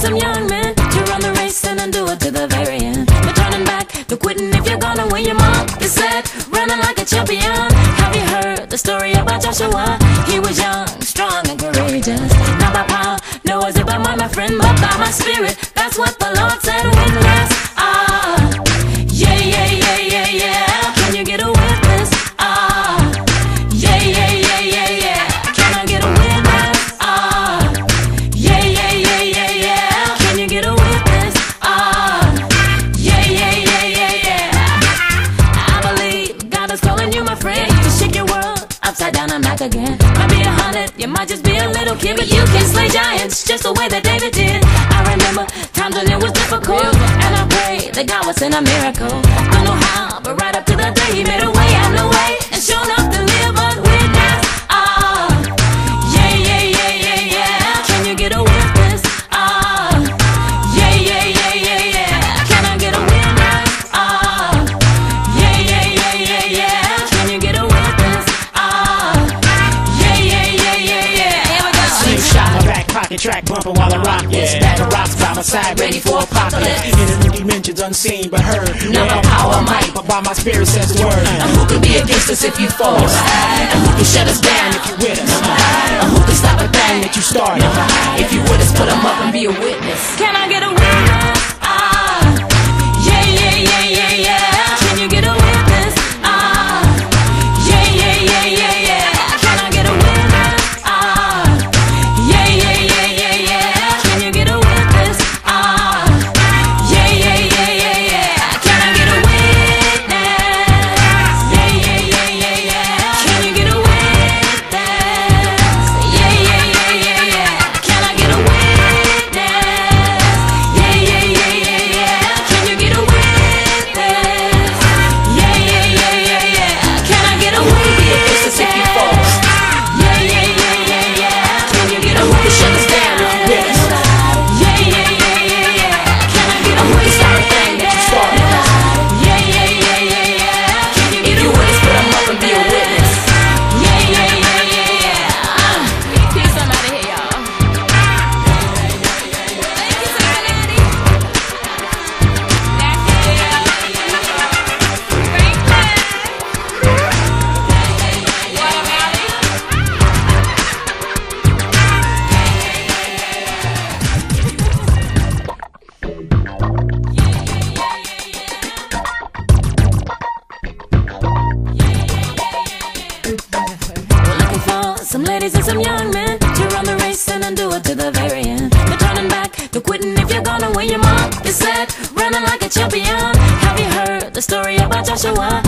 some young men to run the race and undo it to the very end. No turning back, no quitting if you're gonna win. Your mom is set, running like a champion. Have you heard the story about Joshua? He was young, strong and courageous. Not by power, no was it by might, my friend, but by my spirit. That's what the Lord said. Witness, yeah, yeah, yeah, yeah, yeah. Can you get a witness? Yeah, yeah, yeah, yeah, yeah. Can I get a witness? Yeah, yeah, yeah, yeah, yeah. Can you get a witness? Yeah, yeah, yeah, yeah, yeah. I believe God is calling you, my friend, to shake your world upside down and back again. Might be 100, you might just be a little kid, but you can slay giants just the way that David did. I remember times when it was difficult, and I prayed that God would send a miracle. Don't know how, but right up to the day He made a way out of the way and shown up to live a witness. Yeah, yeah, yeah, yeah, yeah. Can you get a witness? Yeah, yeah, yeah, yeah, yeah. Can I get a witness? Yeah, yeah, yeah, yeah, yeah. Can you get a witness? Yeah, yeah, yeah, yeah, yeah. Here we go. Slingshot my back pocket, track bumping while I rock this. Bag of rocks by my side, ready for apocalypse. In the new dimensions, unseen but heard. Not by power or might, but by my spirit says the word. And who can be against us if you fall? And who can shut us down if you with us? And who can stop a thing that you started? If you with us, put them up and be a witness. Can I get a witness? Yeah, yeah, yeah, yeah, yeah. Can you get a witness? Yeah, yeah, yeah, yeah, yeah. Can I get a witness? Yeah, yeah, yeah, yeah, yeah. Can you get a witness? Yeah, yeah, yeah, yeah, yeah. Can I get a witness? Yeah, yeah, yeah, yeah, yeah. Can you get a witness? Yeah, yeah, yeah, yeah, yeah. Can I get a witness? Yeah, yeah, yeah, yeah, yeah. Can you get a witness? Yeah, yeah, yeah, yeah, yeah. Can I get a witness? If you fall, Yeah, yeah, yeah, yeah, yeah. Can you get a and who can shut us down if you with us? Yeah, yeah, yeah, yeah, yeah. Can I get a And who can stop a thing that you started? Yeah, yeah, yeah, yeah, yeah. Can you If get a you with us, put them up and be a witness. Yeah, yeah, yeah, yeah, yeah. Peace, I'm out of here, y'all. Thank you, somebody. That's it. We're looking for some ladies and some young men to run the race and undo it to the very end. No turning back, no quitting if you're gonna win. Your mom is set, running like a champion. Have you heard the story about Joshua?